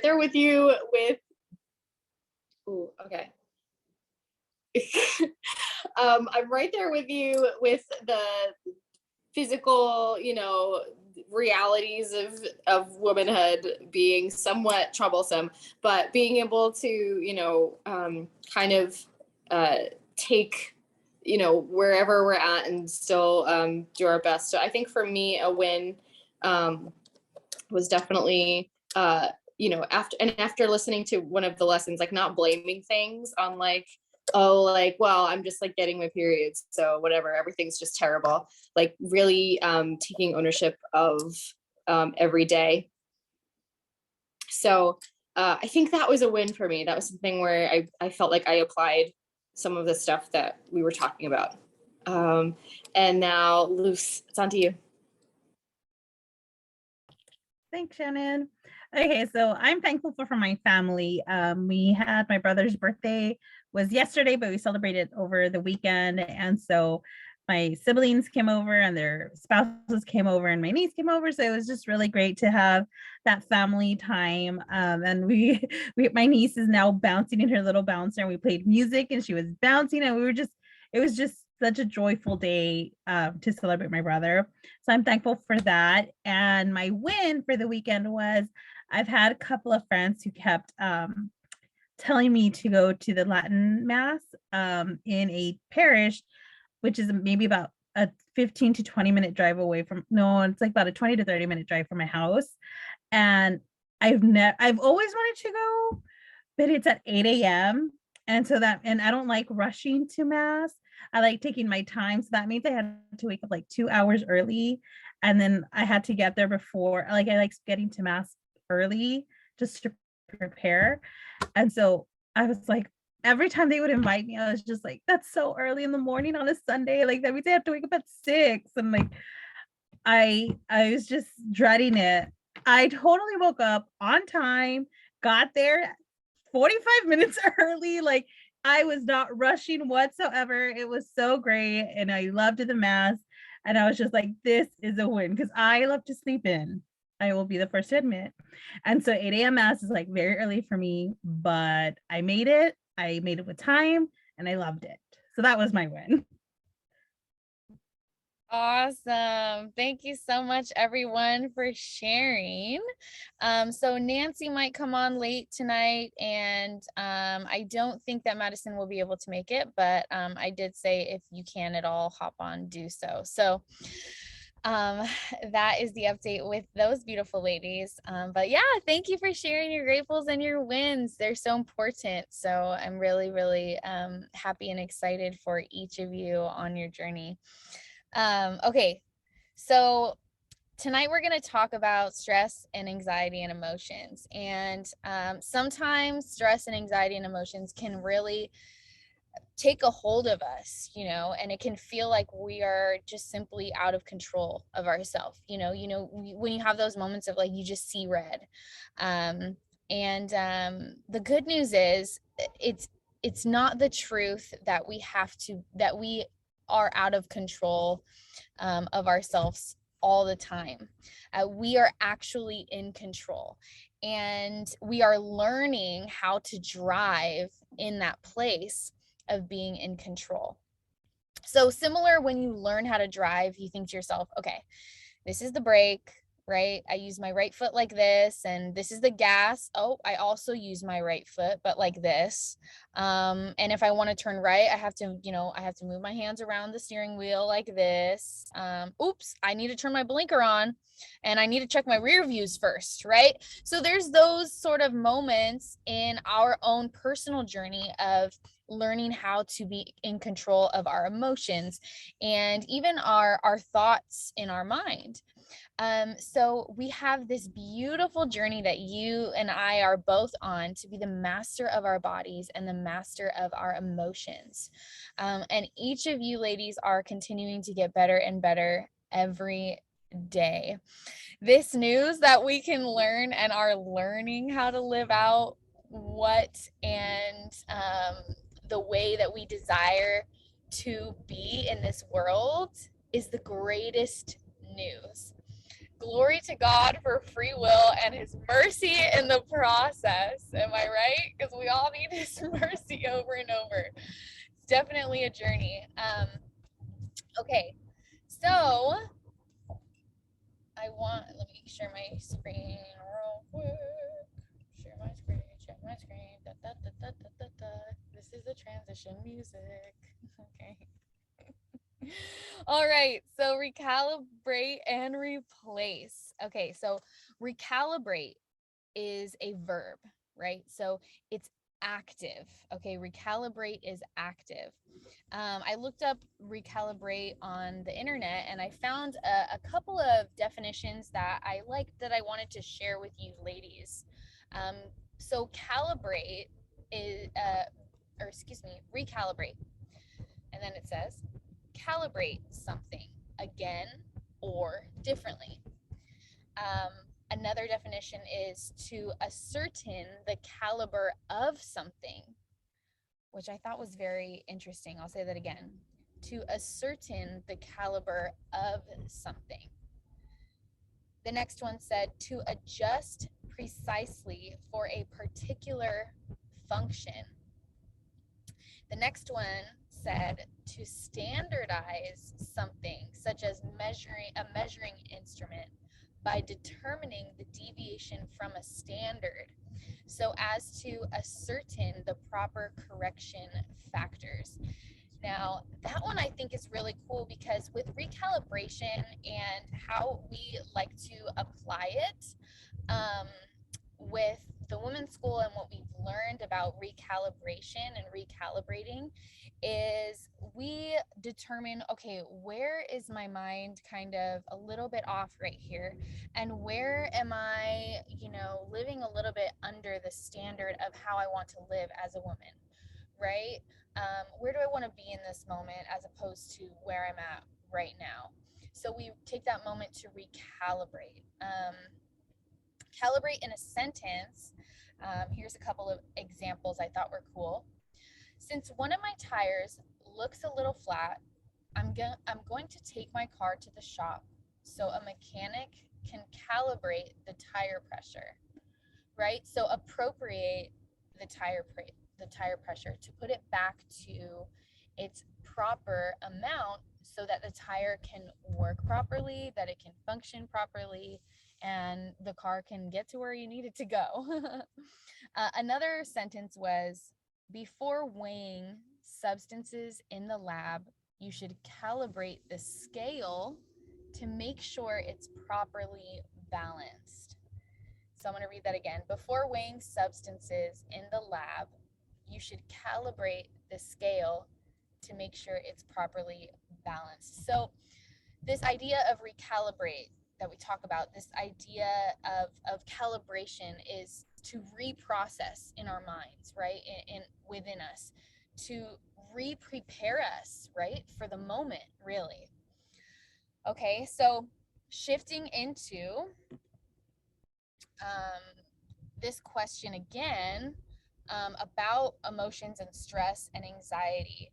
there with you with, ooh, okay. I'm right there with you with the physical, realities of womanhood being somewhat troublesome, but being able to, kind of uh, take, wherever we're at and still do our best. So I think for me, a win um, was definitely after listening to one of the lessons, like not blaming things on like, oh, like, well, I'm just like getting my periods, so whatever, everything's just terrible. Like really taking ownership of every day. So I think that was a win for me. That was something where I felt like I applied some of the stuff that we were talking about. And now, Luce, it's on to you. Thanks, Shannon. Okay, so I'm thankful for my family. We had my brother's birthday was yesterday, but we celebrated over the weekend. And so my siblings came over and their spouses came over and my niece came over. So it was just really great to have that family time. And my niece is now bouncing in her little bouncer and we played music and she was bouncing and it was just such a joyful day to celebrate my brother. So I'm thankful for that. And my win for the weekend was I've had a couple of friends who kept telling me to go to the Latin Mass in a parish, which is maybe about a 15 to 20 minute drive away from, no, it's like about a 20 to 30 minute drive from my house. And I've always wanted to go, but it's at 8 a.m. And I don't like rushing to mass. I like taking my time. So that means I had to wake up like 2 hours early. And then I had to get there before, like I like getting to mass early just to prepare. And so I was like, every time they would invite me, I was just like, that's so early in the morning on a Sunday. Like that means I have to wake up at 6. And like I was just dreading it. I totally woke up on time, got there 45 minutes early. Like I was not rushing whatsoever. It was so great. And I loved the mass. And I was just like, this is a win because I love to sleep in. I will be the first to admit. And so 8 a.m. mass is like very early for me, but I made it. I made it with time and I loved it. So that was my win. Awesome. Thank you so much, everyone, for sharing. So Nancy might come on late tonight, and I don't think that Madison will be able to make it, but I did say if you can at all hop on, do so. So that is the update with those beautiful ladies. But yeah, thank you for sharing your gratefuls and your wins. They're so important. So I'm really, really happy and excited for each of you on your journey. Okay, so tonight we're going to talk about stress and anxiety and emotions. And sometimes stress and anxiety and emotions can really take a hold of us, and it can feel like we are just simply out of control of ourselves. When you have those moments of like you just see red. And the good news is it's not the truth that we are out of control of ourselves all the time. We are actually in control, and we are learning how to drive in that place of being in control. So similar, when you learn how to drive, you think to yourself, okay, this is the brake, right? I use my right foot like this, and this is the gas. Oh, I also use my right foot, but like this. And if I want to turn right, I have to move my hands around the steering wheel like this. Oops, I need to turn my blinker on, and I need to check my rear views first, right? So there's those sort of moments in our own personal journey of learning how to be in control of our emotions and even our thoughts in our mind. So we have this beautiful journey that you and I are both on to be the master of our bodies and the master of our emotions. And each of you ladies are continuing to get better and better every day. This news that we can learn and are learning how to live out what and the way that we desire to be in this world is the greatest news. glory to God for free will and his mercy in the process. Am I right? Because we all need his mercy over and over. It's definitely a journey. Okay, so let me share my screen real quick. Share my screen, share my screen. Da, da, da, da, da, da, da. This is the transition music. Okay. All right, so recalibrate and replace. Okay, so recalibrate is a verb, right? So it's active. Okay, recalibrate is active. I looked up recalibrate on the internet and I found a couple of definitions that I liked that I wanted to share with you ladies. So calibrate is, or excuse me, recalibrate. And then it says, calibrate something again or differently. Another definition is to ascertain the caliber of something, which I thought was very interesting. I'll say that again. To ascertain the caliber of something. The next one said to adjust precisely for a particular function. The next one said to standardize something, such as a measuring instrument, by determining the deviation from a standard, so as to ascertain the proper correction factors. Now, that one I think is really cool because with recalibration and how we like to apply it, with the Women's School and what we've learned about recalibration and recalibrating is we determine, okay, where is my mind kind of a little bit off right here? And where am I, living a little bit under the standard of how I want to live as a woman, right? Where do I want to be in this moment as opposed to where I'm at right now? So we take that moment to recalibrate. Calibrate in a sentence. Here's a couple of examples I thought were cool. Since one of my tires looks a little flat, I'm going to take my car to the shop so a mechanic can calibrate the tire pressure, right? So appropriate the tire pressure to put it back to its proper amount so that the tire can work properly, that it can function properly, and the car can get to where you need it to go. Another sentence was, before weighing substances in the lab, you should calibrate the scale to make sure it's properly balanced. So I'm going to read that again. Before weighing substances in the lab, you should calibrate the scale to make sure it's properly balanced. So this idea of recalibrate that we talk about, this idea of calibration is to reprocess in our minds, right? In within us, to re-prepare us, right? For the moment, really. Okay, so shifting into this question again, about emotions and stress and anxiety.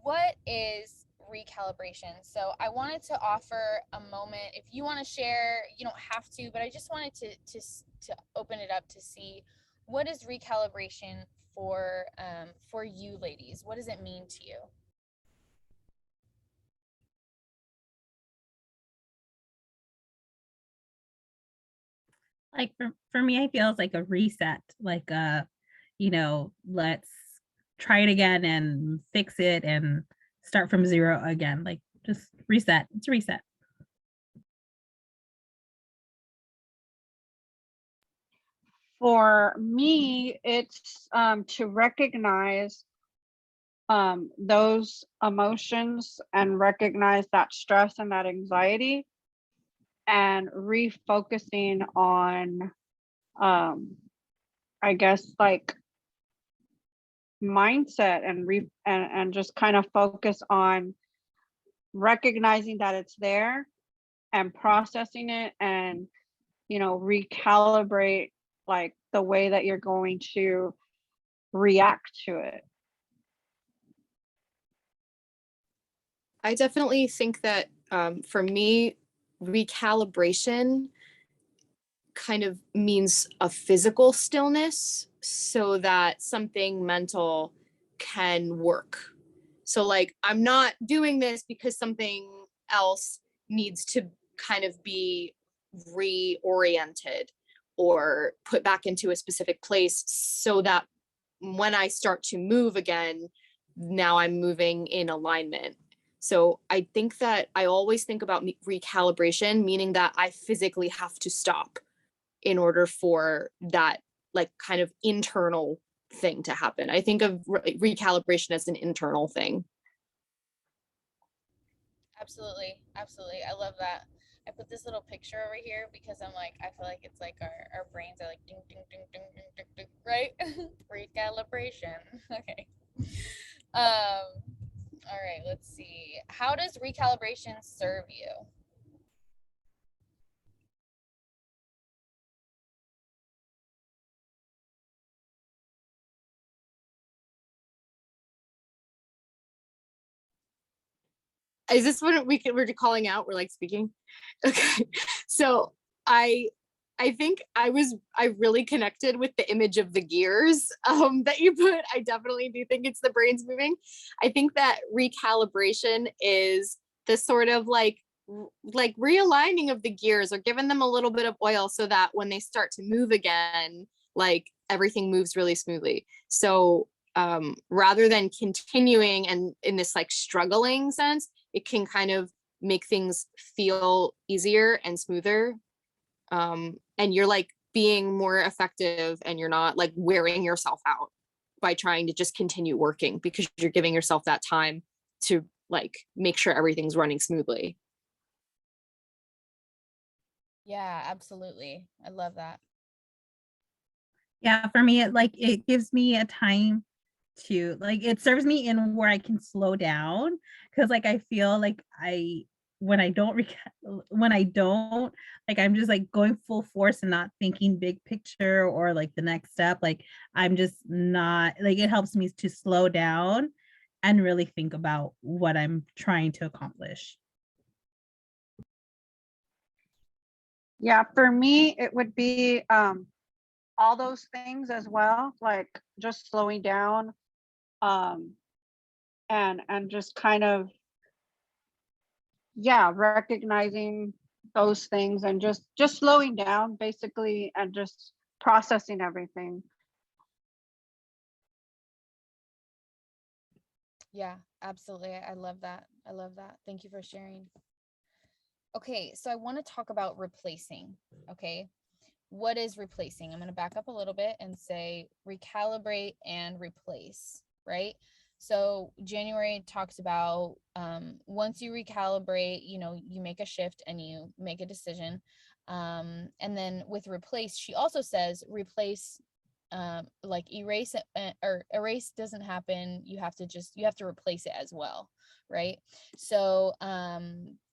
What is recalibration? So I wanted to offer a moment. If you want to share, you don't have to, but I just wanted to open it up to see what is recalibration for you ladies. What does it mean to you? Like for me, I feel it's like a reset, like let's try it again and fix it and start from zero again. Like just reset. It's a reset. For me, it's to recognize those emotions and recognize that stress and that anxiety and refocusing on I guess like mindset and just kind of focus on recognizing that it's there and processing it and recalibrate like the way that you're going to react to it. I definitely think that for me, recalibration kind of means a physical stillness so that something mental can work. So like, I'm not doing this because something else needs to kind of be reoriented or put back into a specific place so that when I start to move again, now I'm moving in alignment. So I think that I always think about recalibration, meaning that I physically have to stop in order for that like kind of internal thing to happen. I think of recalibration as an internal thing. Absolutely. Absolutely. I love that. I put this little picture over here because I'm like, I feel like it's like our brains are like ding, ding, ding, ding, ding, ding, ding, right? Recalibration. Okay. All right, let's see. How does recalibration serve you? Is this what we're calling out? We're like speaking. Okay. So I think I really connected with the image of the gears that you put. I definitely do think it's the brains moving. I think that recalibration is the sort of like realigning of the gears or giving them a little bit of oil so that when they start to move again, like everything moves really smoothly. So rather than continuing and in this like struggling sense, it can kind of make things feel easier and smoother. And you're like being more effective and you're not like wearing yourself out by trying to just continue working because you're giving yourself that time to like make sure everything's running smoothly. Yeah, absolutely. I love that. Yeah, for me, it gives me a time to like it serves me in where I can slow down because like I feel like when I don't when I don't like I'm just like going full force and not thinking big picture or like the next step. Like I'm just not like it helps me to slow down and really think about what I'm trying to accomplish. Yeah, for me, it would be all those things as well, like just slowing down, um, and just kind of, yeah, recognizing those things and just slowing down basically and just processing everything. Yeah, absolutely. I love that. I love that. Thank you for sharing. Okay, so I want to talk about replacing. Okay. What is replacing? I'm going to back up a little bit and say recalibrate and replace, right? So January talks about once you recalibrate, you know, you make a shift and you make a decision. And then with replace, she also says replace, like erase or erase doesn't happen. You have to replace it as well, right? So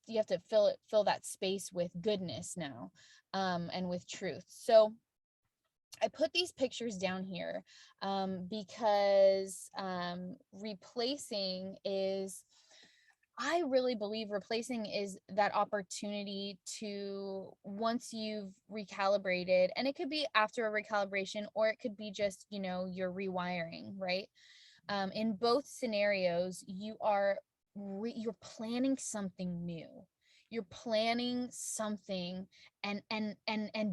you have to fill that space with goodness now, and with truth. So I put these pictures down here because replacing is, I really believe replacing is that opportunity to, once you've recalibrated, and it could be after a recalibration or it could be just, you know, you're rewiring, right? In both scenarios, you're planning something new. You're planning something, and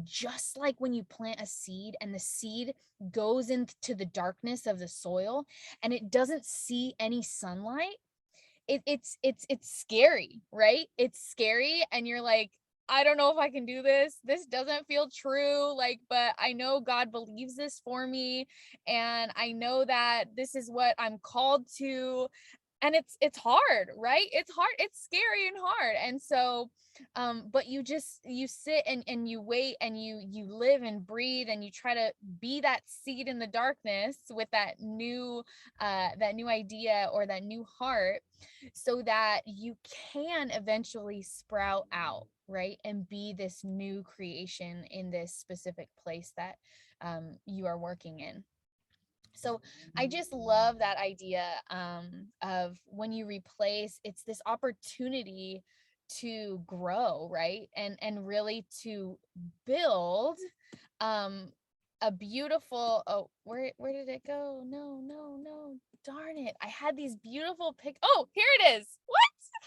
just like when you plant a seed and the seed goes into the darkness of the soil and it doesn't see any sunlight, it's scary, right? It's scary and you're like, I don't know if I can do this. This doesn't feel true. Like, but I know God believes this for me. And I know that this is what I'm called to. And it's hard, right? It's hard. It's scary and hard. And so, but you sit and you wait and you live and breathe and you try to be that seed in the darkness with that new idea or that new heart, so that you can eventually sprout out, right? And be this new creation in this specific place that you are working in. So I just love that idea of when you replace, it's this opportunity to grow, right? And really to build a beautiful, oh, where did it go? No, darn it. I had these beautiful oh, here it is. What?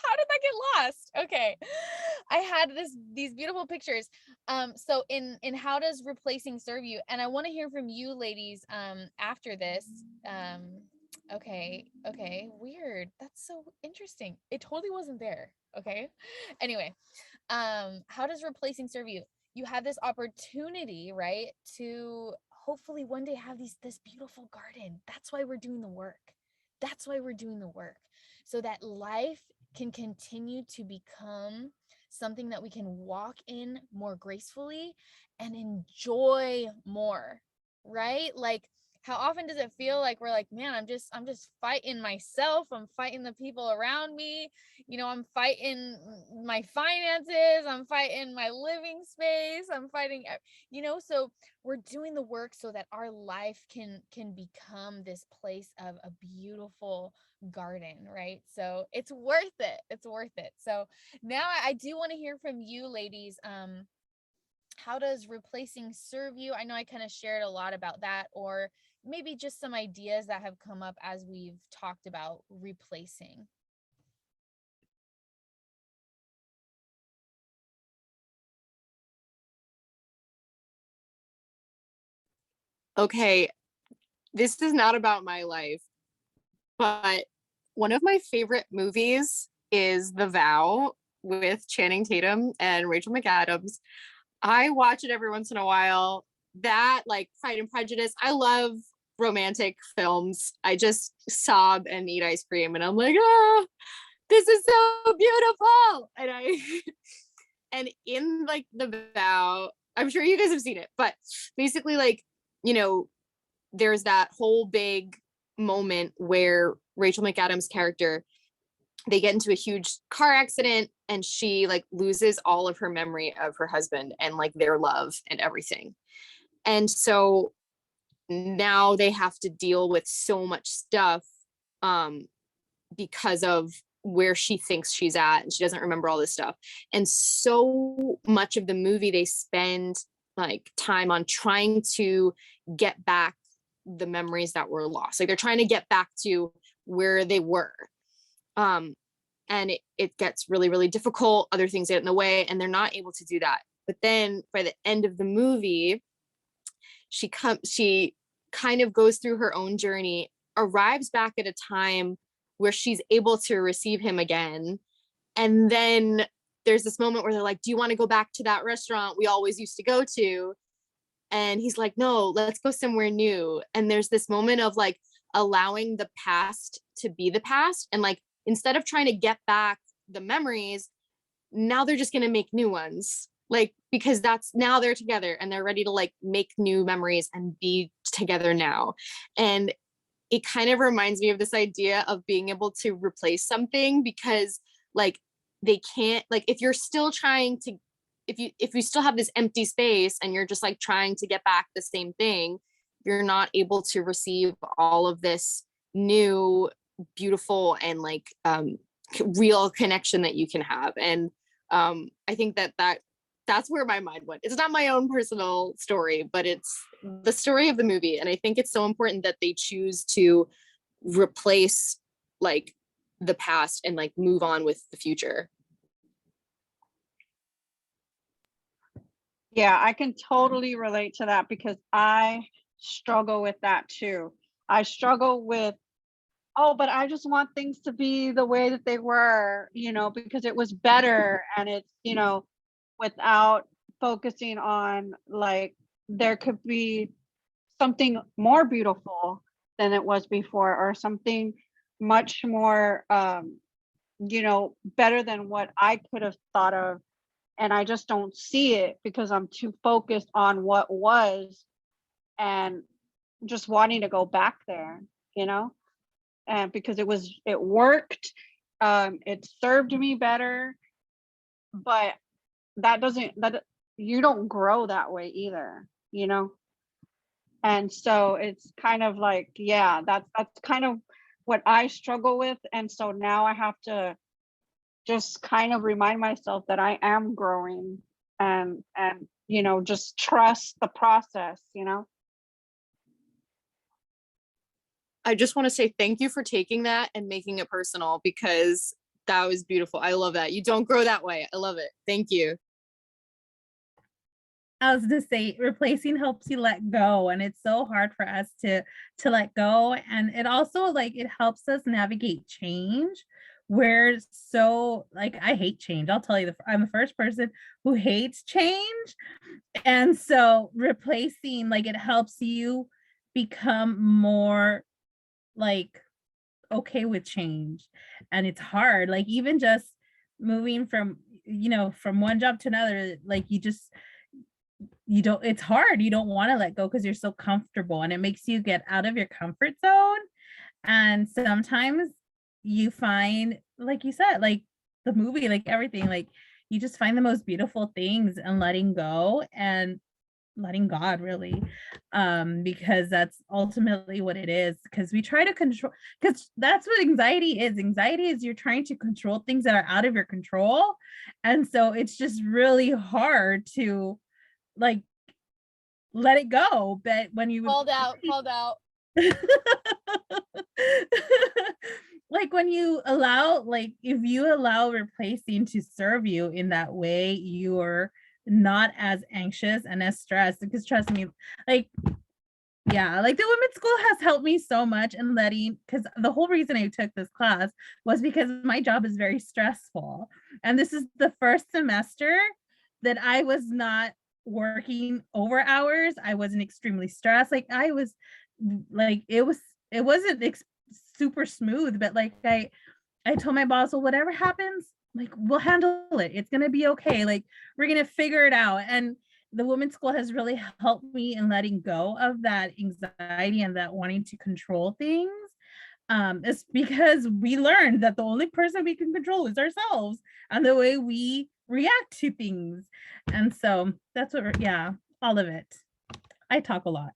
How did that get lost? Okay. I had these beautiful pictures. So in how does replacing serve you? And I want to hear from you ladies after this. Okay, weird. That's so interesting. It totally wasn't there. Okay. Anyway, how does replacing serve you? You have this opportunity, right, to hopefully one day have this beautiful garden. That's why we're doing the work. That's why we're doing the work, so that life can continue to become something that we can walk in more gracefully and enjoy more, right? Like, how often does it feel like we're like, man, I'm just fighting myself, I'm fighting the people around me, you know, I'm fighting my finances, I'm fighting my living space, I'm fighting, you know. So we're doing the work so that our life can become this place of a beautiful garden, right? So it's worth it. It's worth it. So now I do want to hear from you ladies. How does replacing serve you? I know I kind of shared a lot about that, or maybe just some ideas that have come up as we've talked about replacing. Okay, this is not about my life, but one of my favorite movies is The Vow with Channing Tatum and Rachel McAdams. I watch it every once in a while. That, like Pride and Prejudice, I love romantic films. I just sob and eat ice cream, and I'm like, oh, this is so beautiful. And in like The Vow, I'm sure you guys have seen it, but basically, like, you know, there's that whole big moment where Rachel McAdams' character, they get into a huge car accident and she like loses all of her memory of her husband and like their love and everything. And so now they have to deal with so much stuff because of where she thinks she's at, and she doesn't remember all this stuff. And so much of the movie they spend like time on trying to get back the memories that were lost. Like they're trying to get back to where they were. And it gets really, really difficult. Other things get in the way and they're not able to do that. But then by the end of the movie, she kind of goes through her own journey, arrives back at a time where she's able to receive him again. And then there's this moment where they're like, do you want to go back to that restaurant we always used to go to? And he's like, no, let's go somewhere new. And there's this moment of like allowing the past to be the past. And like, instead of trying to get back the memories, now they're just going to make new ones. Like, because that's now they're together and they're ready to like make new memories and be together now. And it kind of reminds me of this idea of being able to replace something, because like they can't, like if you're still trying to, if you still have this empty space and you're just like trying to get back the same thing, you're not able to receive all of this new beautiful and like real connection that you can have. And I think that's where my mind went. It's not my own personal story, but it's the story of the movie. And I think it's so important that they choose to replace like the past and like move on with the future. Yeah, I can totally relate to that because I struggle with that too. I struggle with, oh, but I just want things to be the way that they were, you know, because it was better. And it's, you know, without focusing on like there could be something more beautiful than it was before, or something much more you know, better than what I could have thought of. And I just don't see it because I'm too focused on what was and just wanting to go back there, you know, and because it worked, it served me better, but that you don't grow that way either, you know. And so it's kind of like, yeah, that's kind of what I struggle with. And so now I have to just kind of remind myself that I am growing, and you know, just trust the process, you know. I just want to say thank you for taking that and making it personal, because that was beautiful. I love that. You don't grow that way. I love it. Thank you. I was to say replacing helps you let go, and it's so hard for us to let go, and it also like it helps us navigate change. We're so like I hate change. I'll tell you, I'm the first person who hates change, and so replacing like it helps you become more like okay with change. And it's hard, like even just moving from from one job to another, like you don't it's hard, you don't want to let go because you're so comfortable, and it makes you get out of your comfort zone. And sometimes you find, like you said, like the movie, like everything, like you just find the most beautiful things and letting go and letting God really, because that's ultimately what it is, because we try to control, because that's what anxiety is you're trying to control things that are out of your control. And so it's just really hard to like let it go. But when you Called out. like when you allow, like if you allow replacing to serve you in that way, you're not as anxious and as stressed. Because trust me, like yeah, like the women's school has helped me so much in letting, because the whole reason I took this class was because my job is very stressful. And this is the first semester that I was not working over hours. I wasn't extremely stressed. Like I was like, it wasn't super smooth, but like I told my boss, well, whatever happens, like we'll handle it. It's gonna be okay. Like we're gonna figure it out. And the women's school has really helped me in letting go of that anxiety and that wanting to control things. It's because we learned that the only person we can control is ourselves and the way we react to things. And so that's what, yeah, all of it. I talk a lot.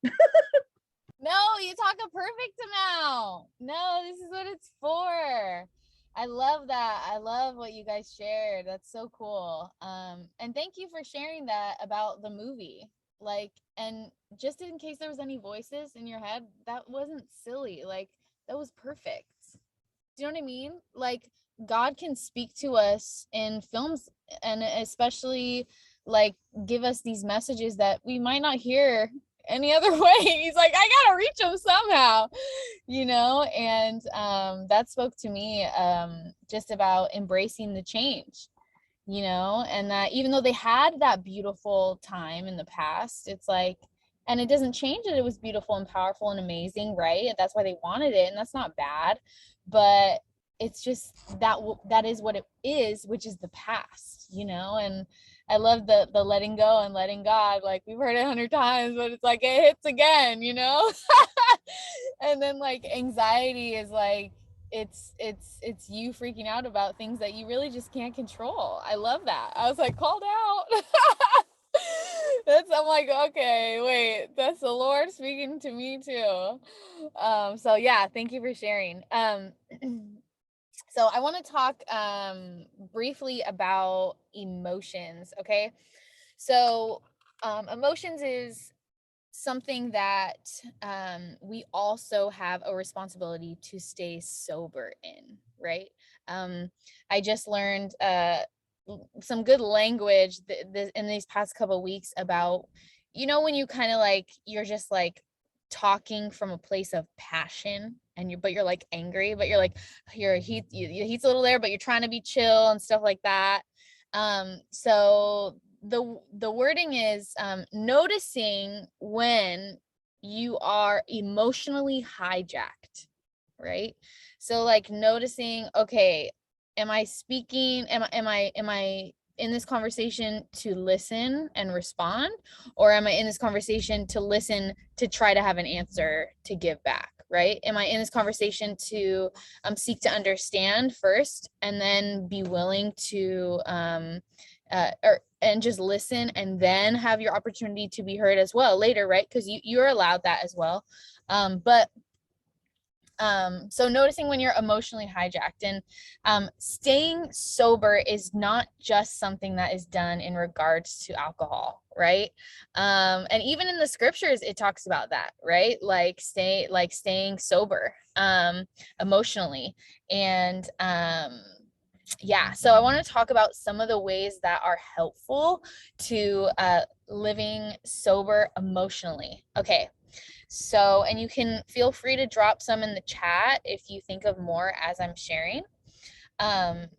No, you talk a perfect amount. No, this is what it's for. I love that. I love what you guys shared. That's so cool. And thank you for sharing that about the movie. Like, and just in case there was any voices in your head, that wasn't silly. Like, that was perfect. Do you know what I mean? Like, God can speak to us in films, and especially like give us these messages that we might not hear any other way. He's like, I gotta reach them somehow, and that spoke to me just about embracing the change, and that even though they had that beautiful time in the past, it's like, and it doesn't change that it was beautiful and powerful and amazing, right? That's why they wanted it, and that's not bad, but it's just that is what it is, which is the past, and I love the letting go and letting God. Like we've heard it 100 times, but it's like it hits again, And then like anxiety is like it's you freaking out about things that you really just can't control. I love that. I was like called out. I'm like, okay, wait, that's the Lord speaking to me too. So yeah, thank you for sharing. So I want to talk briefly about emotions. Okay. So emotions is something that we also have a responsibility to stay sober in, right? I just learned some good language in these past couple of weeks about, when you kind of like, you're just like talking from a place of passion, and you're like angry, but you're like, your heat's a little there, but you're trying to be chill and stuff like that. So the wording is noticing when you are emotionally hijacked, right? So like noticing, okay, am I speaking, am I in this conversation to listen and respond, or am I in this conversation to listen to try to have an answer to give back, right? Am I in this conversation to seek to understand first and then be willing to and just listen and then have your opportunity to be heard as well later, right? Because you're allowed that as well. But So noticing when you're emotionally hijacked, and staying sober is not just something that is done in regards to alcohol, right? And even in the scriptures, it talks about that, right? Like staying sober emotionally. And yeah, so I want to talk about some of the ways that are helpful to living sober emotionally. Okay. So, and you can feel free to drop some in the chat if you think of more as I'm sharing.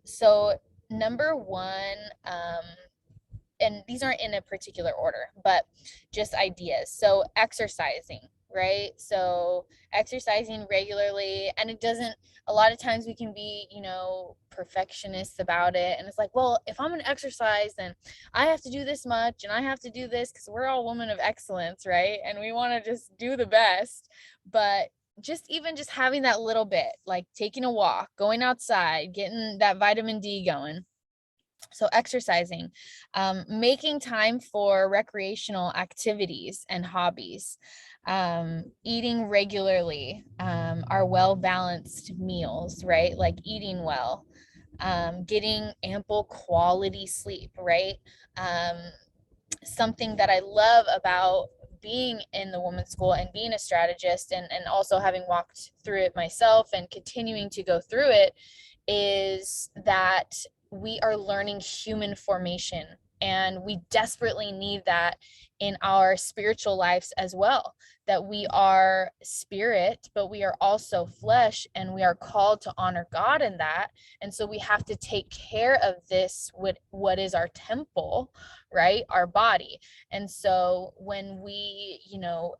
So number one, and these aren't in a particular order, but just ideas. So exercising, right? So exercising regularly, and it doesn't, a lot of times we can be, perfectionists about it. And it's like, well, if I'm going to exercise, then I have to do this much and I have to do this, because we're all women of excellence, right? And we want to just do the best. But even just having that little bit, like taking a walk, going outside, getting that vitamin D going. So exercising, making time for recreational activities and hobbies, eating regularly, our well-balanced meals, right? Like eating well, getting ample quality sleep, right? Something that I love about being in the women's school and being a strategist, and also having walked through it myself and continuing to go through it, is that we are learning human formation, and we desperately need that in our spiritual lives as well, that we are spirit, but we are also flesh, and we are called to honor God in that. And so we have to take care of this, what is our temple, right? Our body. And so when we,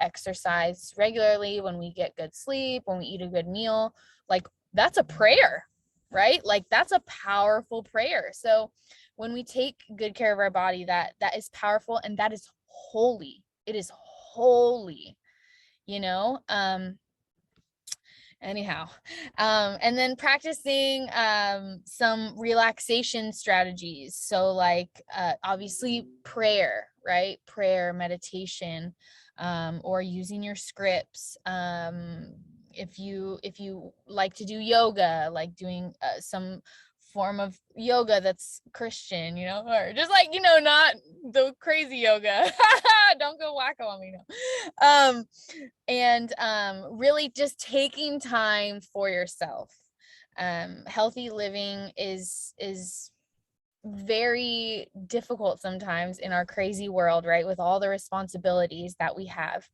exercise regularly, when we get good sleep, when we eat a good meal, like that's a prayer, right? Like that's a powerful prayer. So when we take good care of our body, that is powerful, and that is holy. It is holy, anyhow. And then practicing some relaxation strategies. So like obviously prayer, right? Prayer, meditation, or using your scripts. If you like to do yoga, like doing some form of yoga that's Christian, or just like, not the crazy yoga. Don't go wacko on me, no. And really just taking time for yourself. Healthy living is very difficult sometimes in our crazy world, right? With all the responsibilities that we have,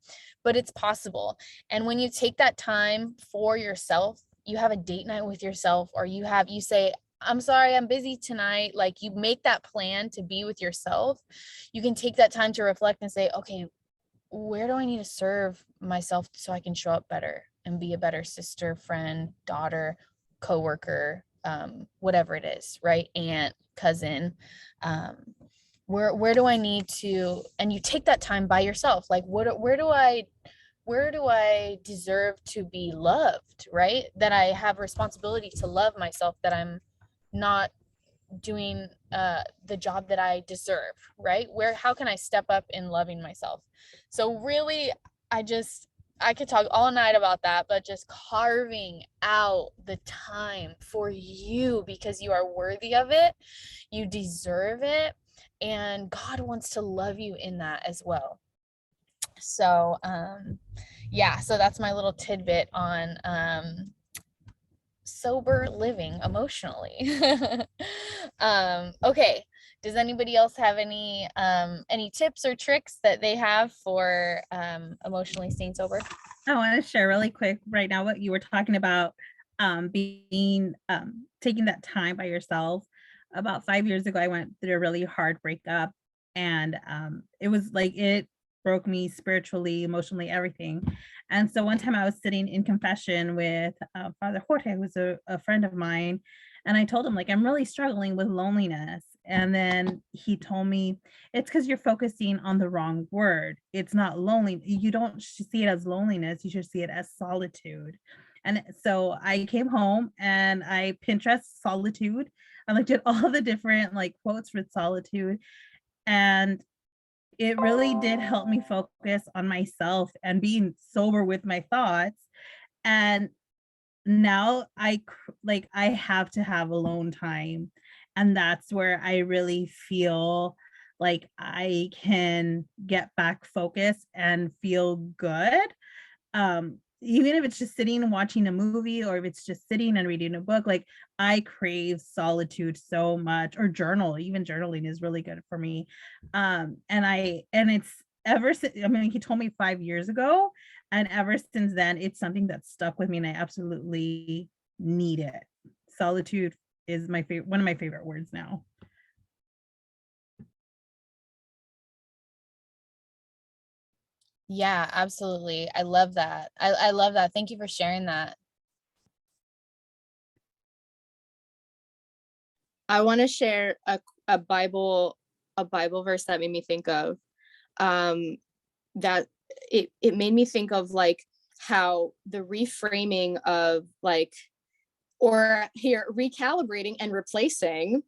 but it's possible. And when you take that time for yourself, you have a date night with yourself, or you say, I'm sorry, I'm busy tonight. Like you make that plan to be with yourself. You can take that time to reflect and say, okay, where do I need to serve myself so I can show up better and be a better sister, friend, daughter, coworker, whatever it is, right? Aunt, cousin, where do I need to, and you take that time by yourself. Like where do I deserve to be loved, right? That I have responsibility to love myself, that I'm not doing the job that I deserve, right? How can I step up in loving myself? So really, I could talk all night about that, but just carving out the time for you, because you are worthy of it, you deserve it, and God wants to love you in that as well. So yeah, so that's my little tidbit on sober living emotionally. Okay, does anybody else have any tips or tricks that they have for emotionally staying sober? I want to share really quick right now what you were talking about, being taking that time by yourself. About 5 years ago, I went through a really hard breakup, and it was like it broke me spiritually, emotionally, everything. And so one time I was sitting in confession with Father Jorge, who was a friend of mine, and I told him, like, I'm really struggling with loneliness. And then he told me, it's because you're focusing on the wrong word. It's not lonely. You don't see it as loneliness. You should see it as solitude. And so I came home and I Pinterest solitude. I looked at all the different like quotes for solitude. And it really did help me focus on myself and being sober with my thoughts. And now like I have to have alone time, and that's where I really feel like I can get back focused and feel good. Even if it's just sitting and watching a movie, or if it's just sitting and reading a book, like I crave solitude so much. Or journal, even journaling is really good for me. And it's ever since, I mean, he told me 5 years ago, and ever since then it's something that's stuck with me, and I absolutely need it. Solitude is my favorite, one of my favorite words now. Yeah, absolutely. I love that. I love that. Thank you for sharing that. I want to share a Bible verse that made me think of that it made me think of like how the reframing of like, or here recalibrating and replacing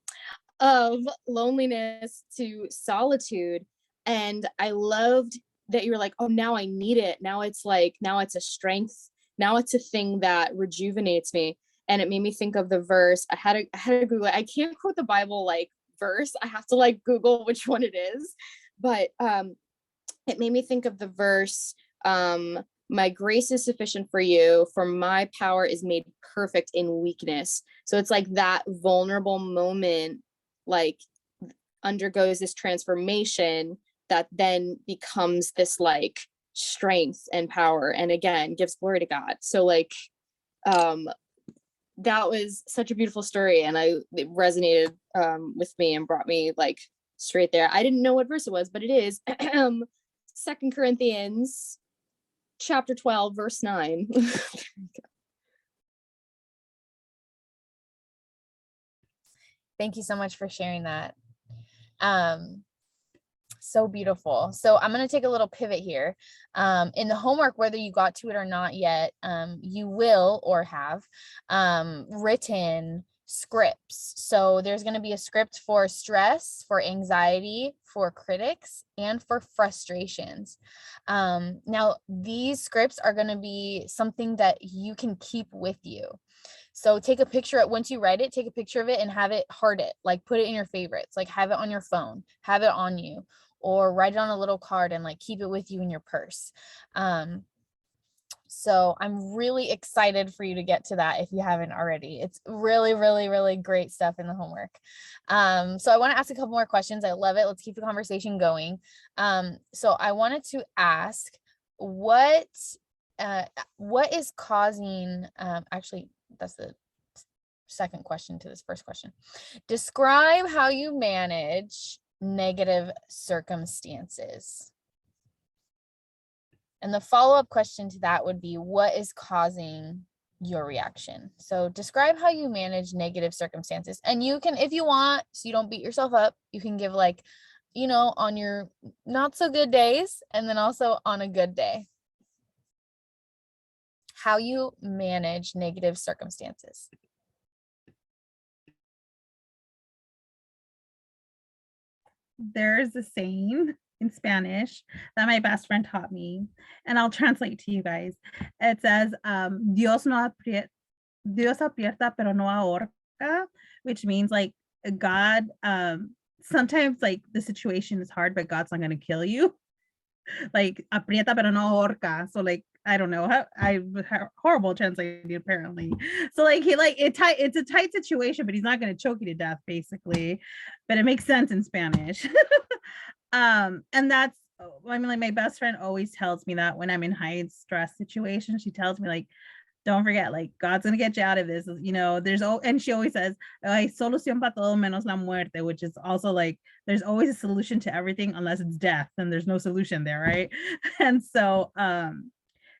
of loneliness to solitude. And I loved that you were like, oh, now I need it. Now it's like, now it's a strength. Now it's a thing that rejuvenates me. And it made me think of the verse. I had to Google it. I can't quote the Bible like verse. I have to like Google which one it is. But it made me think of the verse, my grace is sufficient for you, for my power is made perfect in weakness. So it's like that vulnerable moment, like undergoes this transformation that then becomes this like strength and power, and again gives glory to God. So like that was such a beautiful story, and it resonated with me and brought me like straight there. I didn't know what verse it was, but it is 2 Corinthians chapter 12 verse 9. Thank you so much for sharing that. So beautiful. So I'm going to take a little pivot here. In the homework, whether you got to it or not yet, you will or have written scripts. So there's going to be a script for stress, for anxiety, for critics, and for frustrations. Now, these scripts are going to be something that you can keep with you. So take a picture of, once you write it, take a picture of it and have it heart it, like put it in your favorites, like have it on your phone, have it on you, or write it on a little card and like keep it with you in your purse. So I'm really excited for you to get to that if you haven't already. It's really, really, really great stuff in the homework. So I want to ask a couple more questions. I love it. Let's keep the conversation going. So I wanted to ask what is causing, actually, that's the second question to this first question. Describe how you manage negative circumstances. And the follow-up question to that would be, what is causing your reaction? So describe how you manage negative circumstances. And you can, if you want, so you don't beat yourself up, you can give like, you know, on your not so good days, and then also on a good day. How you manage negative circumstances. There's a saying in Spanish that my best friend taught me, and I'll translate to you guys. It says, Dios aprieta pero no ahorca, which means like God, sometimes like the situation is hard, but God's not going to kill you. Like aprieta pero no ahorca. So like, I don't know how horrible translating apparently. So like it's a tight situation, but he's not going to choke you to death basically, but it makes sense in Spanish. And that's, I mean, like my best friend always tells me that when I'm in high stress situations, she tells me like, don't forget, like God's gonna get you out of this. You know, and she always says, hay solución para todo menos la muerte, which is also like, there's always a solution to everything unless it's death, and there's no solution there, right? And so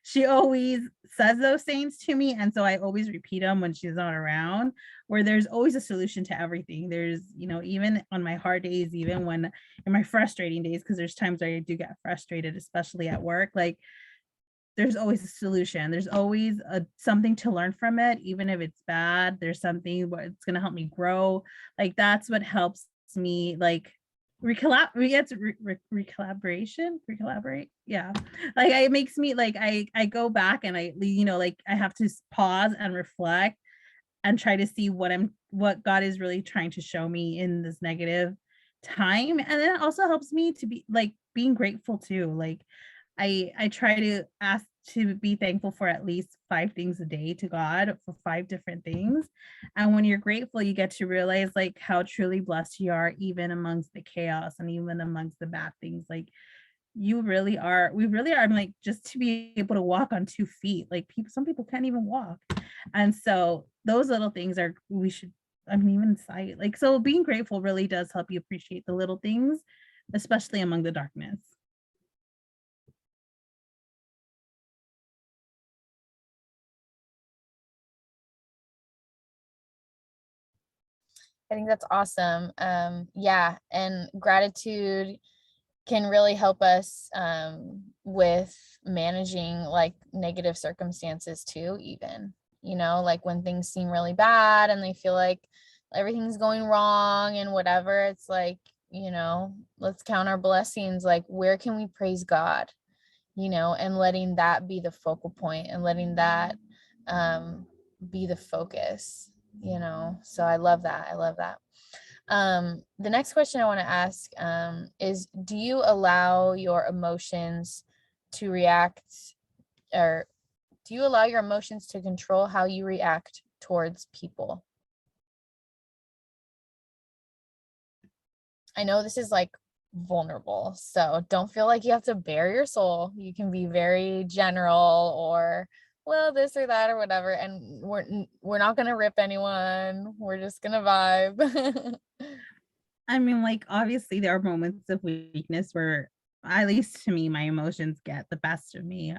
she always says those things to me, and so I always repeat them when she's not around, where there's always a solution to everything. There's, you know, even on my hard days, even when in my frustrating days, because there's times where I do get frustrated, especially at work, like there's always a solution. There's always something to learn from it, even if it's bad. There's something where it's going to help me grow. Like that's what helps me like recollaborate. Yeah. Like it makes me like, I go back and like I have to pause and reflect and try to see what God is really trying to show me in this negative time. And then it also helps me to be like being grateful too. Like I try to ask to be thankful for at least 5 things a day to God, for 5 different things. And when you're grateful, you get to realize like how truly blessed you are, even amongst the chaos and even amongst the bad things. Like we really are. I'm like, just to be able to walk on 2 feet, like some people can't even walk. And so those little things are, we should, I mean, even sight, like, so being grateful really does help you appreciate the little things, especially among the darkness. I think that's awesome. Yeah, and gratitude can really help us with managing like negative circumstances too, even, like when things seem really bad and they feel like everything's going wrong and whatever, it's like, let's count our blessings. Like, where can we praise God, and letting that be the focal point and letting that be the focus, so I love that. I love that. The next question I want to ask is, do you allow your emotions to react, or do you allow your emotions to control how you react towards people? I know this is like vulnerable, so don't feel like you have to bare your soul. You can be very general or, well, this or that or whatever, and we're not gonna rip anyone. We're just gonna vibe. I mean, like, obviously there are moments of weakness where, at least to me, my emotions get the best of me.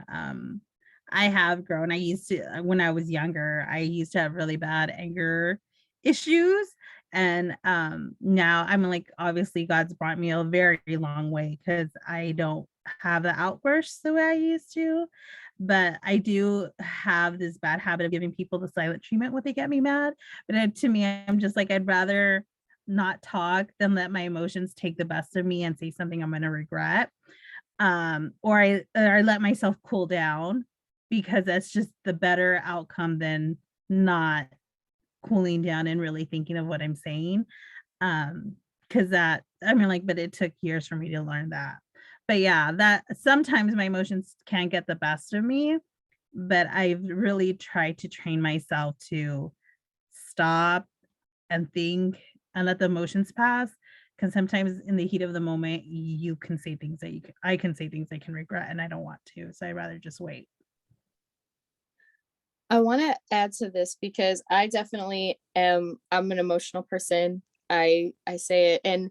I have grown. I used to, when I was younger, I used to have really bad anger issues. And now I'm like, obviously God's brought me a very long way because I don't have the outbursts the way I used to. But I do have this bad habit of giving people the silent treatment when they get me mad. But to me, I'm just like, I'd rather not talk than let my emotions take the best of me and say something I'm going to regret. Or I let myself cool down, because that's just the better outcome than not cooling down and really thinking of what I'm saying. Because that, I mean, like, but it took years for me to learn that. But yeah, that sometimes my emotions can get the best of me, but I've really tried to train myself to stop and think and let the emotions pass. Because sometimes in the heat of the moment, you can say things that I can say things I can regret, and I don't want to. So I'd rather just wait. I want to add to this because I definitely am. I'm an emotional person. I say it, and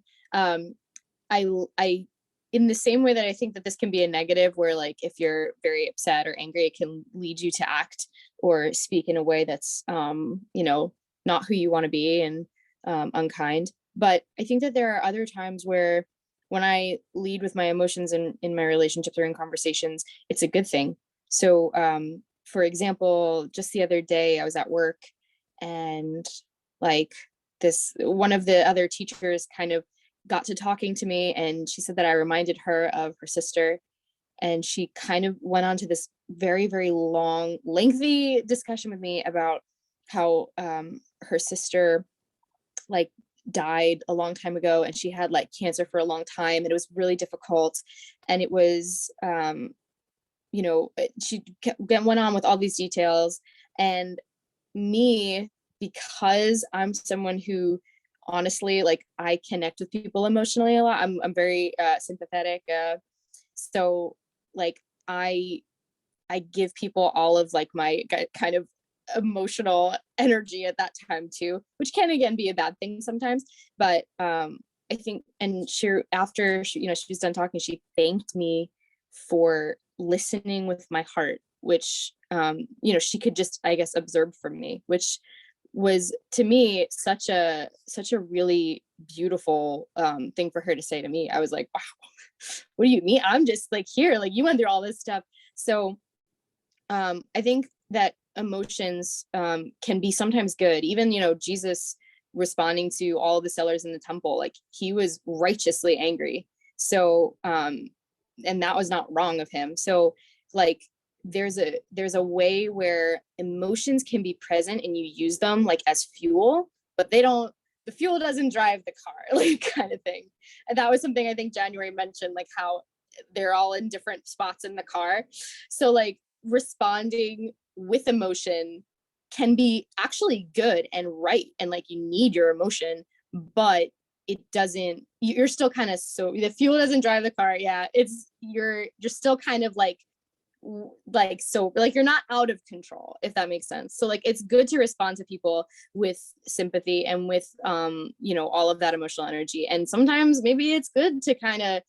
I in the same way that I think that this can be a negative, where like if you're very upset or angry, it can lead you to act or speak in a way that's not who you want to be, and unkind. But I think that there are other times where when I lead with my emotions in my relationships or in conversations, it's a good thing. So for example, just the other day I was at work, and like this one of the other teachers kind of got to talking to me, and she said that I reminded her of her sister, and she kind of went on to this very, very long, lengthy discussion with me about how her sister like died a long time ago, and she had like cancer for a long time, and it was really difficult. And it was she went on with all these details. And me, because I'm someone who honestly, like, I connect with people emotionally a lot. I'm very sympathetic, so like I give people all of like my kind of emotional energy at that time too, which can again be a bad thing sometimes. But I think, and after she was done talking, she thanked me for listening with my heart, which she could just, I guess, observe from me, which was to me such a really beautiful thing for her to say to me. I was like, wow, what do you mean? I'm just like here, like you went through all this stuff. So I think that emotions can be sometimes good. Even Jesus responding to all the sellers in the temple. Like he was righteously angry. So, and that was not wrong of him. So like, there's a way where emotions can be present and you use them like as fuel, but the fuel doesn't drive the car, like kind of thing. And that was something I think January mentioned, like how they're all in different spots in the car. So like responding with emotion can be actually good and right. And like you need your emotion, but you're still kind of, so the fuel doesn't drive the car. Yeah. You're still kind of like so like you're not out of control, if that makes sense. So like it's good to respond to people with sympathy and with all of that emotional energy. And sometimes maybe it's good to kind of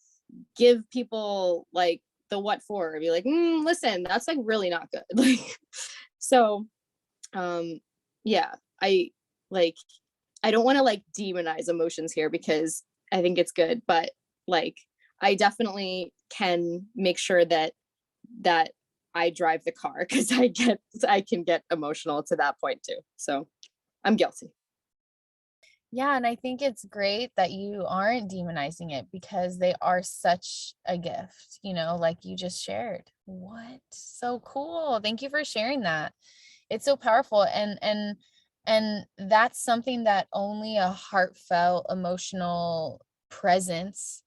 give people like the what for, be like, listen, that's like really not good. Like, so yeah, I don't want to like demonize emotions here, because I think it's good, but like I definitely can make sure that I drive the car, because I can get emotional to that point too. So I'm guilty. Yeah, and I think it's great that you aren't demonizing it, because they are such a gift, like you just shared. What? So cool. Thank you for sharing that. It's so powerful, and that's something that only a heartfelt emotional presence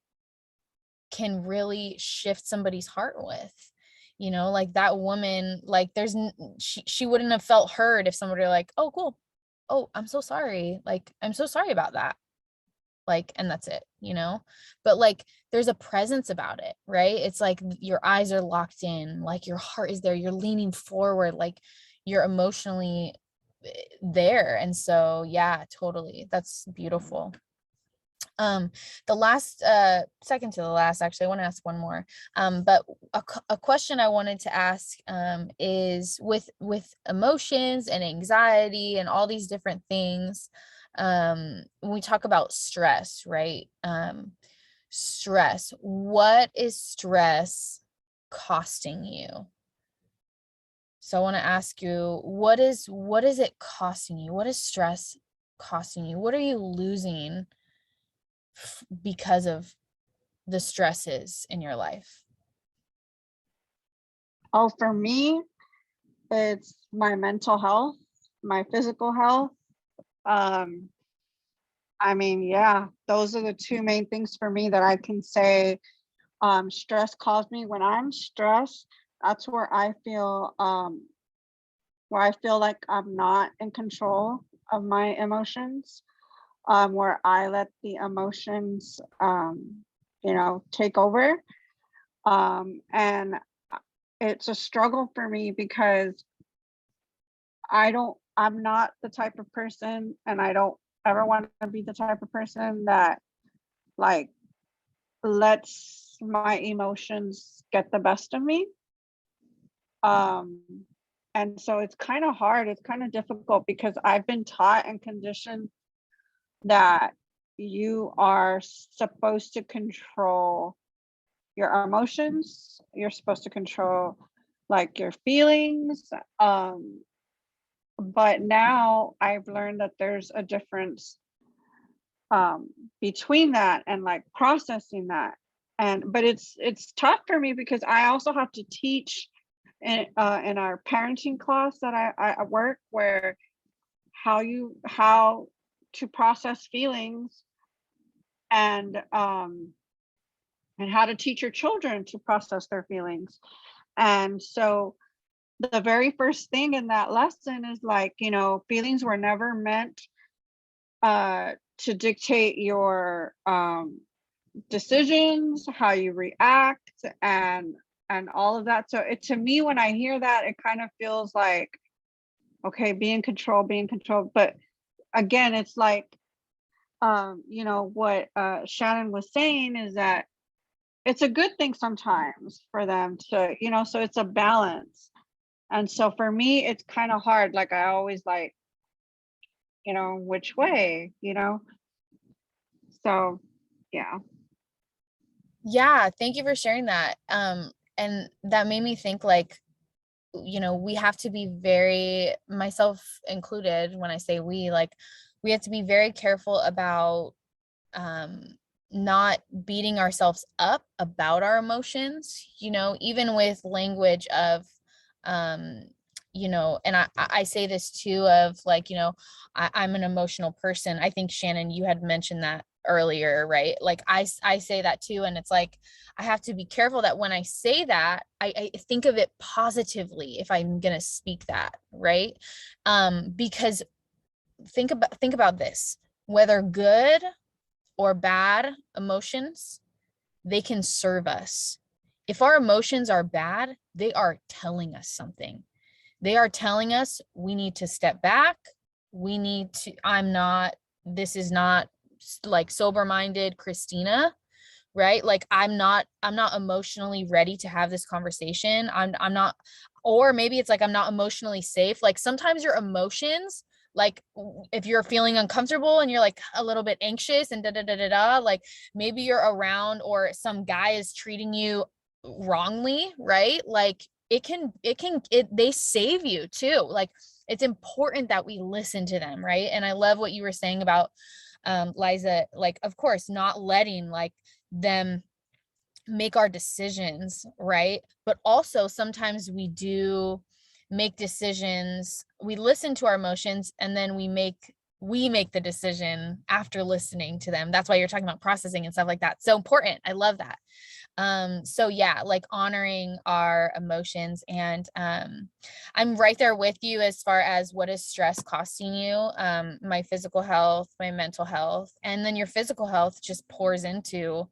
can really shift somebody's heart with. Like that woman, like she wouldn't have felt heard if somebody were like, oh cool, oh I'm so sorry, like I'm so sorry about that, like, and that's it. But like there's a presence about it, right? It's like your eyes are locked in, like your heart is there, you're leaning forward, like you're emotionally there. And so yeah, totally, that's beautiful. The last second to the last, actually I want to ask one more, but a question I wanted to ask is with emotions and anxiety and all these different things, when we talk about stress, right? Stress, what is stress costing you? So I want to ask you, what is it costing you? What is stress costing you? What are you losing because of the stresses in your life? Oh, for me, it's my mental health, my physical health. I mean, yeah, those are the two main things for me that I can say stress caused me. When I'm stressed, that's where I feel like I'm not in control of my emotions, where I let the emotions take over. And it's a struggle for me, because I'm not the type of person, and I don't ever want to be the type of person that like lets my emotions get the best of me. And so it's kind of hard, it's kind of difficult, because I've been taught and conditioned that you are supposed to control your emotions, you're supposed to control like your feelings. But now I've learned that there's a difference between that and like processing that. But it's tough for me, because I also have to teach in our parenting class that I work, where how to process feelings, and how to teach your children to process their feelings. And so the very first thing in that lesson is like, feelings were never meant to dictate your decisions, how you react, and all of that. So to me, when I hear that, it kind of feels like, okay, be in control. But again, it's like, what Shannon was saying is that it's a good thing sometimes for them to, so it's a balance. And so for me, it's kind of hard. Like I always like, which way, so yeah. Yeah, thank you for sharing that. And that made me think like, we have to be very, myself included, when I say we, like we have to be very careful about not beating ourselves up about our emotions, you know, even with language of, you know, and I say this too of like, you know, I'm an emotional person. I think Shannon, you had mentioned that earlier, right? Like I say that too. And it's like, I have to be careful that when I say that, I think of it positively if I'm going to speak that, right? Because think about this, whether good or bad emotions, they can serve us. If our emotions are bad, they are telling us something. They are telling us we need to step back. We need to, this is not like sober-minded Christina, right? Like I'm not emotionally ready to have this conversation. I'm not, or maybe it's like I'm not emotionally safe. Like sometimes your emotions, like if you're feeling uncomfortable and you're like a little bit anxious and like maybe you're around or some guy is treating you wrongly, right? Like they save you too. Like it's important that we listen to them, right? And I love what you were saying about Liza, like of course not letting like them make our decisions, right? But also sometimes we do make decisions, we listen to our emotions and then we make the decision after listening to them. That's why you're talking about processing and stuff like that. So important. I love that. So yeah, like honoring our emotions. And I'm right there with you as far as what is stress costing you, my physical health, my mental health, and then your physical health just pours into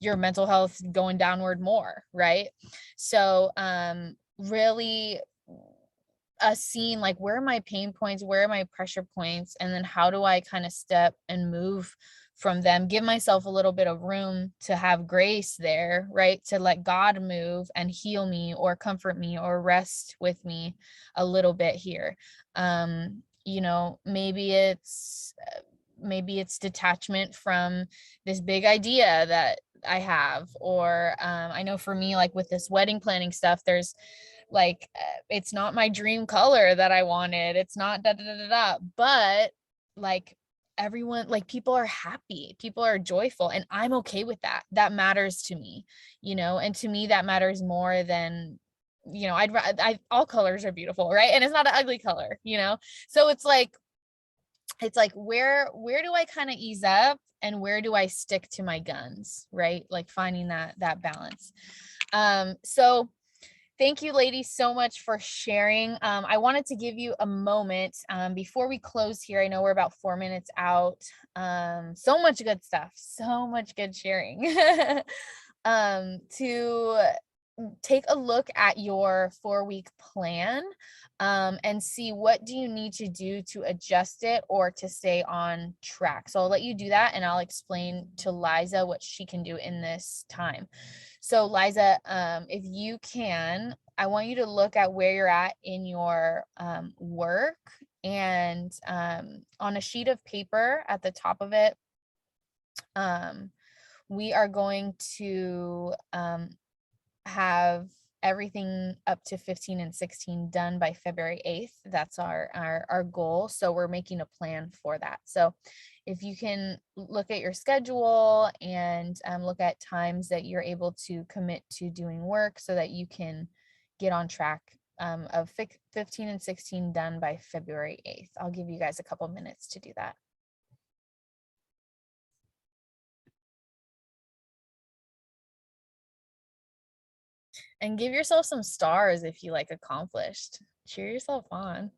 your mental health going downward more, right? So really seeing like where are my pain points, where are my pressure points, and then how do I kind of step and move from them, give myself a little bit of room to have grace there, right? To let God move and heal me or comfort me or rest with me a little bit here. You know, maybe it's detachment from this big idea that I have, or I know for me, like with this wedding planning stuff, there's like it's not my dream color that I wanted. It's not da da da da da, but like everyone, like people are happy, people are joyful, and I'm okay with that. That matters to me, you know, and to me that matters more than, you know, all colors are beautiful, right? And it's not an ugly color, you know. So it's like where do I kind of ease up and where do I stick to my guns, right? Like finding that balance. So thank you, ladies, so much for sharing. I wanted to give you a moment before we close here. I know we're about 4 minutes out. So much good stuff, so much good sharing. To take a look at your 4-week plan and see what do you need to do to adjust it or to stay on track. So I'll let you do that and I'll explain to Liza what she can do in this time. So Liza, if you can, I want you to look at where you're at in your work, and on a sheet of paper at the top of it, we are going to have everything up to 15 and 16 done by February 8th. That's our goal. So we're making a plan for that. So if you can look at your schedule and look at times that you're able to commit to doing work so that you can get on track of 15 and 16 done by February 8th. I'll give you guys a couple minutes to do that. And give yourself some stars if you like accomplished. Cheer yourself on.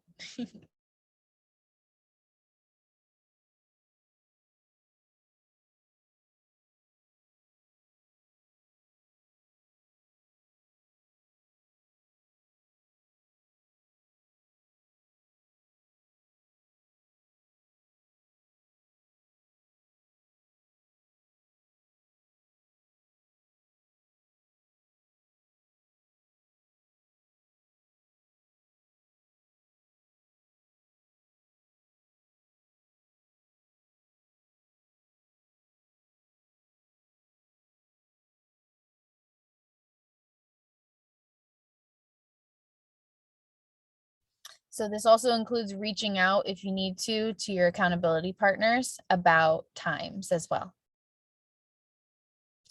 So this also includes reaching out if you need to your accountability partners about times as well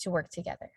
to work together.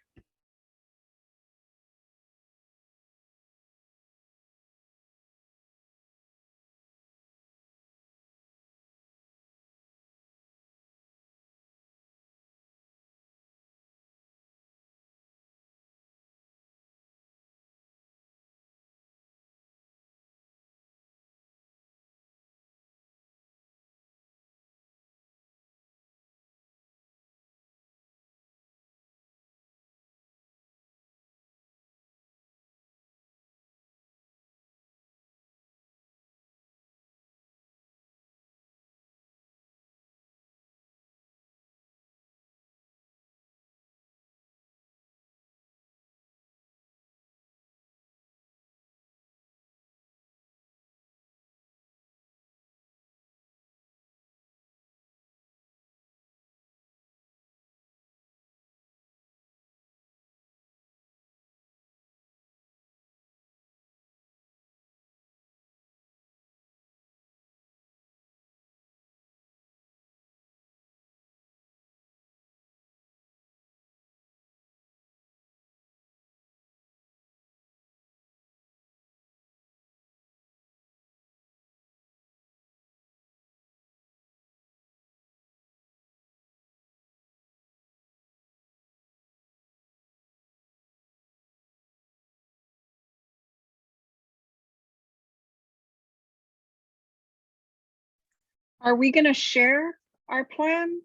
Are we gonna share our plan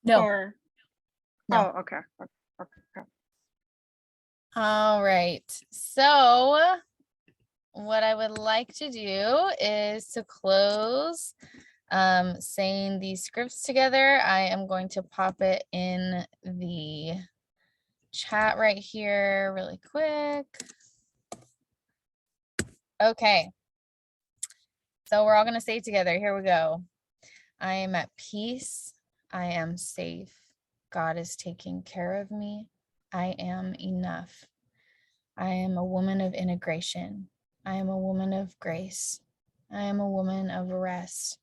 No. or? No. Oh, okay. Okay. All right. So what I would like to do is to close saying these scripts together. I am going to pop it in the chat right here really quick. Okay. So we're all going to say it together. Here we go. I am at peace. I am safe. God is taking care of me. I am enough. I am a woman of integration. I am a woman of grace. I am a woman of rest.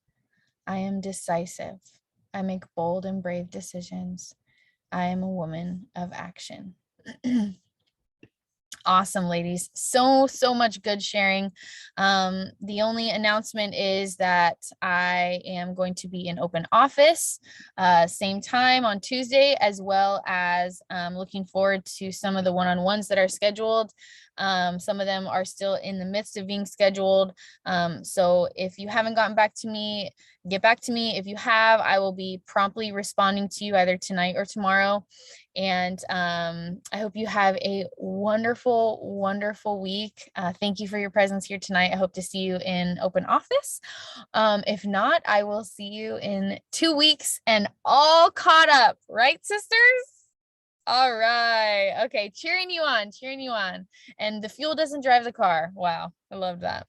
I am decisive. I make bold and brave decisions. I am a woman of action. Awesome, ladies. So much good sharing. The only announcement is that I am going to be in open office same time on Tuesday, as well as looking forward to some of the one-on-ones that are scheduled. Some of them are still in the midst of being scheduled. So if you haven't gotten back to me, get back to me. If you have, I will be promptly responding to you either tonight or tomorrow. And I hope you have a wonderful week. Thank you for your presence here tonight. I hope to see you in open office. If not, I will see you in 2 weeks and all caught up, right, sisters? All right. Okay. Cheering you on. And the fuel doesn't drive the car. Wow. I love that.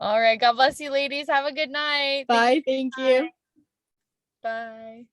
All right. God bless you, ladies. Have a good night. Bye. Thank you. Bye.